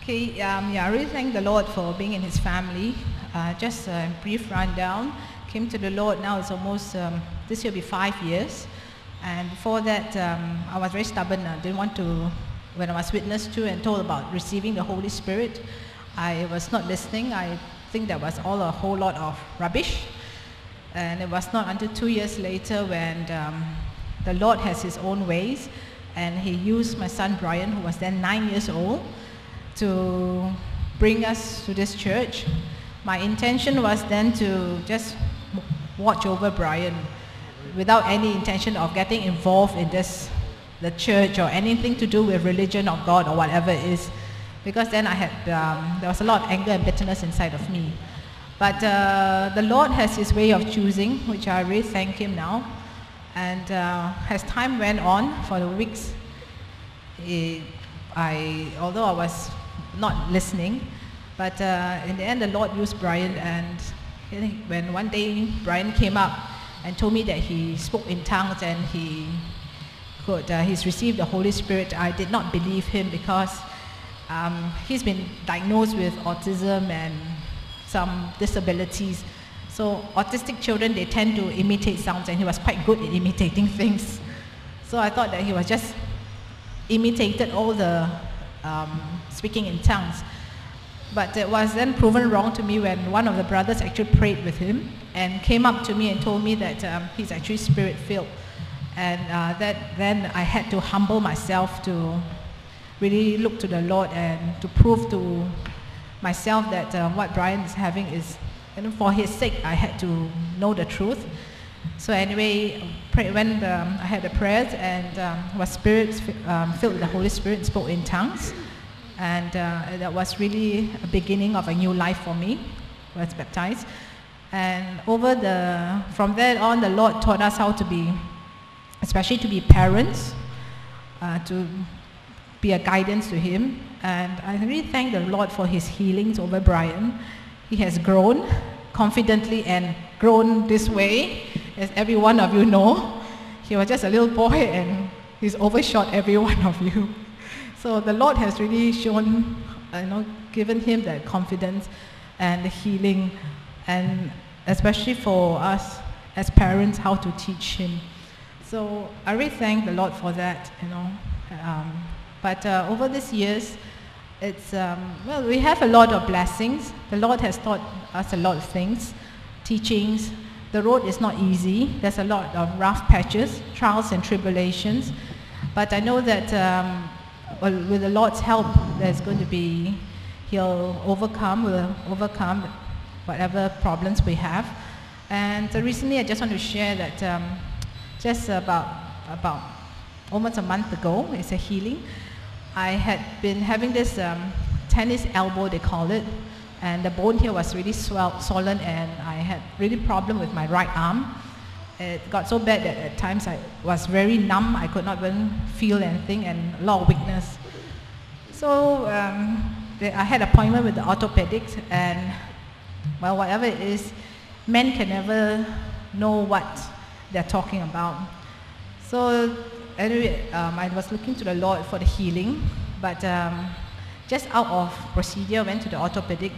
Okay, I really thank the Lord for being in His family. Just a brief rundown. Came to the Lord now, it's almost, this year will be 5 years. And before that, I was very stubborn. I didn't want to, when I was witnessed to and told about receiving the Holy Spirit, I was not listening. I think that was all a whole lot of rubbish. And it was not until 2 years later when the Lord has His own ways, and He used my son Brian, who was then 9 years old, to bring us to this church. My intention was then to just watch over Brian without any intention of getting involved in the church or anything to do with religion or God or whatever it is, because then I had there was a lot of anger and bitterness inside of me. But the Lord has His way of choosing, which I really thank Him now. And as time went on for the weeks, although I was not listening, but in the end the Lord used Brian. And when one day Brian came up and told me that he spoke in tongues and he's received the Holy Spirit, I did not believe him, because he's been diagnosed with autism and some disabilities. So autistic children, they tend to imitate sounds, and he was quite good at imitating things. So I thought that he was just imitated all the speaking in tongues. But it was then proven wrong to me when one of the brothers actually prayed with him and came up to me and told me that he's actually spirit-filled. And then I had to humble myself to really look to the Lord and to prove to myself that what Brian is having is, and for his sake, I had to know the truth. So anyway, when I had the prayers and was filled with the Holy Spirit and spoke in tongues, and that was really a beginning of a new life for me. I was baptized, and from there on, the Lord taught us how to be, especially to be parents, to be a guidance to him. And I really thank the Lord for His healings over Brian. He has grown confidently and grown this way, as every one of you know. He was just a little boy and he's overshot every one of you. So the Lord has really shown, given him that confidence and the healing, and especially for us as parents, how to teach him. So I really thank the Lord for that, But over these years, we have a lot of blessings. The Lord has taught us a lot of things, teachings. The road is not easy. There's a lot of rough patches, trials and tribulations. But I know that with the Lord's help, there's going to be, we'll overcome whatever problems we have. And recently, I just want to share that just about almost a month ago, it's a healing. I had been having this tennis elbow, they call it, and the bone here was really swollen, and I had really problem with my right arm. It got so bad that at times I was very numb. I could not even feel anything, and a lot of weakness. So I had an appointment with the orthopedic, and whatever it is, men can never know what they're talking about. So anyway, I was looking to the Lord for the healing, but just out of procedure, went to the orthopedic,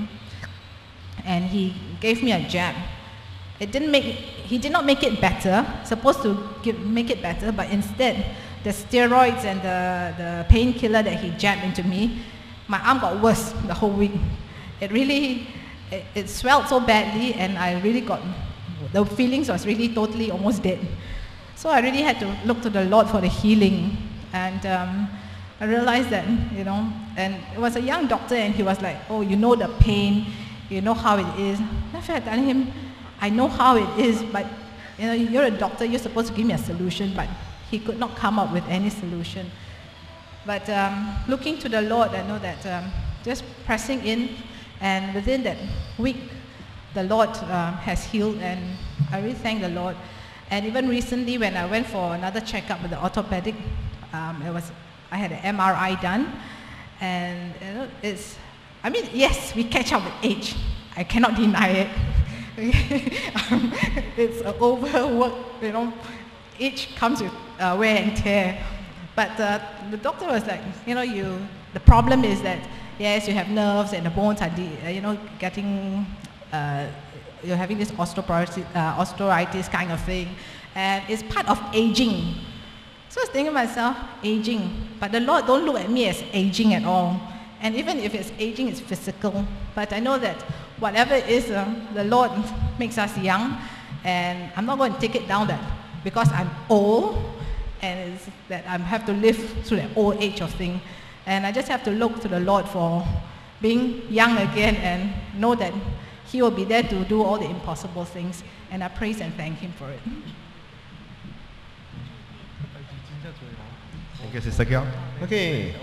and he gave me a jab. He did not make it better, supposed to make it better, but instead, the steroids and the painkiller that he jabbed into me, my arm got worse the whole week. It swelled so badly, and I really the feelings was really totally almost dead. So I really had to look to the Lord for the healing. And I realized that, and it was a young doctor, and he was like, oh, you know the pain, you know how it is. And I felt telling him, I know how it is, but you're a doctor, you're supposed to give me a solution, but he could not come up with any solution. But looking to the Lord, I know that just pressing in, and within that week, the Lord has healed, and I really thank the Lord. And even recently, when I went for another checkup with the orthopedic, I had an MRI done, and yes, we catch up with age. I cannot deny it. It's overwork, age comes with wear and tear. But the doctor was like, the problem is that yes, you have nerves and the bones are, getting, you're having this osteoarthritis kind of thing, and it's part of aging. So I was thinking to myself, aging, but the Lord don't look at me as aging at all. And even if it's aging, it's physical. But I know that whatever it is, the Lord makes us young, and I'm not going to take it down that because I'm old, and it's that I have to live through the old age of thing. And I just have to look to the Lord for being young again and know that He will be there to do all the impossible things. And I praise and thank Him for it. Thank you, Sister Kiao. Okay.